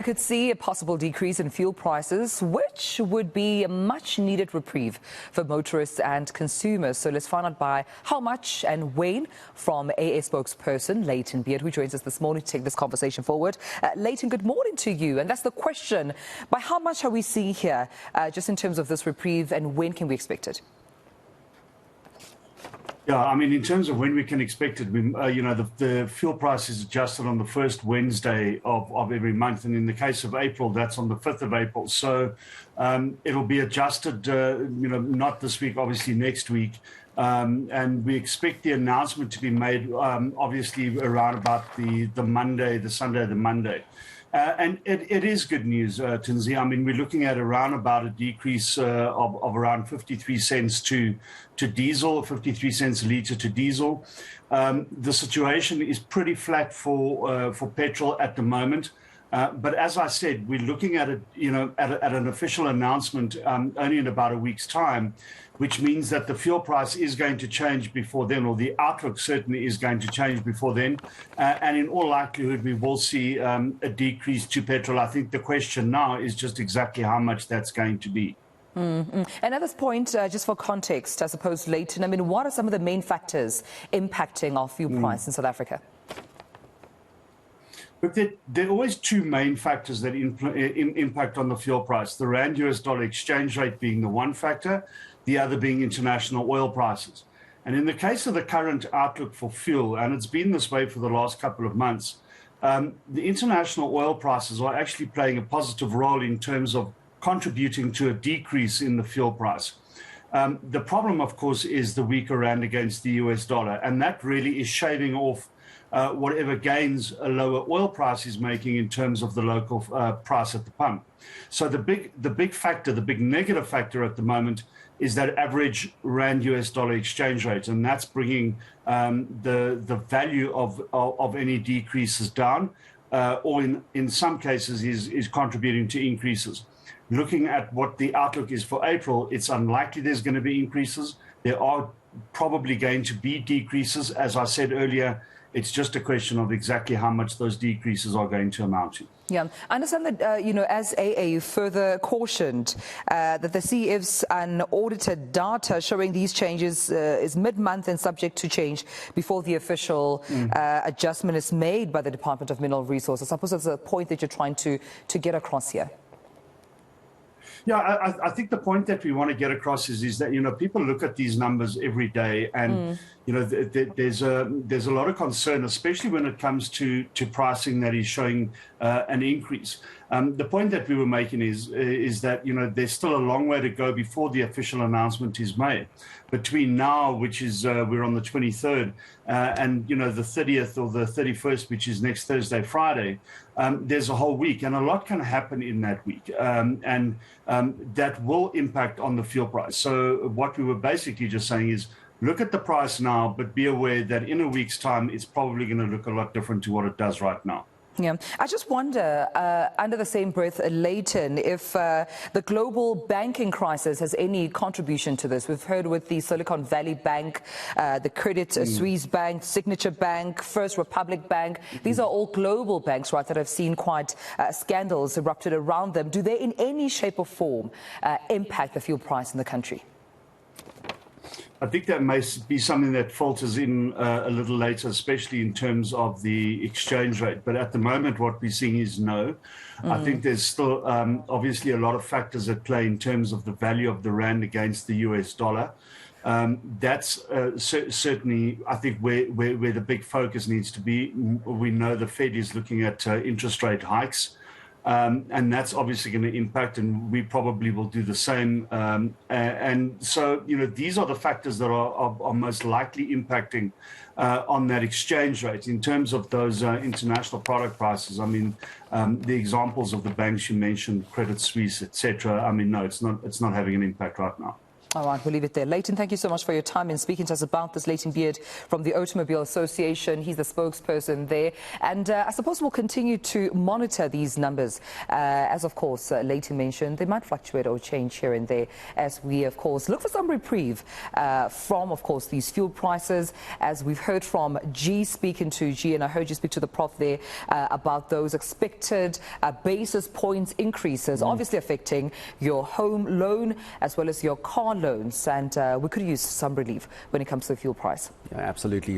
I could see a possible decrease in fuel prices, which would be a much-needed reprieve for motorists and consumers. So let's find out by how much and when from AA spokesperson Layton Beard, who joins us this morning to take this conversation forward. Layton, good morning to you. And that's the question. By how much are we seeing here, just in terms of this reprieve, and when can we expect it? Yeah, I mean, in terms of when we can expect it, the fuel price is adjusted on the first Wednesday of every month. And in the case of April, that's on the 5th of April. So it'll be adjusted, not this week, obviously next week. And we expect the announcement to be made, obviously, around about the Sunday, the Monday. And it is good news, Tinsley. I mean, we're looking at around about a decrease of around 53 cents to diesel, 53 cents a litre to diesel. The situation is pretty flat for petrol at the moment. But as I said, we're looking at it, at an official announcement only in about a week's time, which means that the fuel price is going to change before then, or the outlook certainly is going to change before then. And in all likelihood, we will see a decrease to petrol. I think the question now is just exactly how much that's going to be. And at this point, just for context, I suppose, Layton, I mean, what are some of the main factors impacting our fuel price in South Africa? But there are always two main factors that impact on the fuel price, the Rand-US dollar exchange rate being the one factor, the other being international oil prices. And in the case of the current outlook for fuel, and it's been this way for the last couple of months, the international oil prices are actually playing a positive role in terms of contributing to a decrease in the fuel price. The problem, of course, is the weaker rand against the US dollar, and that really is shaving off whatever gains a lower oil price is making in terms of the local price at the pump. So the big factor, the big negative factor at the moment is that average Rand-US dollar exchange rate, and that's bringing the value of any decreases down, or in some cases is contributing to increases. Looking at what the outlook is for April, it's unlikely there's going to be increases. There are probably going to be decreases. As I said earlier, it's just a question of exactly how much those decreases are going to amount to. Yeah, I understand that, as AA further cautioned that the CEF's unaudited data showing these changes is mid-month and subject to change before the official adjustment is made by the Department of Mineral Resources. I suppose that's a point that you're trying to get across here. Yeah, I think the point that we want to get across is that, people look at these numbers every day and, there's a lot of concern, especially when it comes to pricing that is showing an increase. The point that we were making is that, there's still a long way to go before the official announcement is made. Between now, which is we're on the 23rd, and, the 30th or the 31st, which is next Thursday, Friday, there's a whole week, and a lot can happen in that week. And that will impact on the fuel price. So what we were basically just saying is, look at the price now, but be aware that in a week's time, it's probably going to look a lot different to what it does right now. Yeah, I just wonder, under the same breath, Layton, if the global banking crisis has any contribution to this. We've heard with the Silicon Valley Bank, the Credit Suisse Bank, Signature Bank, First Republic Bank. These are all global banks, right, that have seen quite scandals erupted around them. Do they in any shape or form impact the fuel price in the country? I think that may be something that filters in a little later, especially in terms of the exchange rate. But at the moment, what we're seeing is no. I think there's still obviously a lot of factors at play in terms of the value of the rand against the US dollar. That's certainly, I think, where the big focus needs to be. We know the Fed is looking at interest rate hikes. And that's obviously going to impact, and we probably will do the same. And so, these are the factors that are most likely impacting on that exchange rate. In terms of those international product prices, I mean, the examples of the banks you mentioned, Credit Suisse, etc. I mean, no, it's not having an impact right now. All right, we'll leave it there. Layton, thank you so much for your time and speaking to us about this. Layton Beard from the Automobile Association. He's the spokesperson there. And I suppose we'll continue to monitor these numbers. As, of course, Layton mentioned, they might fluctuate or change here and there as we, of course, look for some reprieve from, of course, these fuel prices. As we've heard from G speaking to G, and I heard you speak to the Prof there about those expected basis points increases, obviously affecting your home loan as well as your car loans, and we could use some relief when it comes to the fuel price. Yeah, absolutely.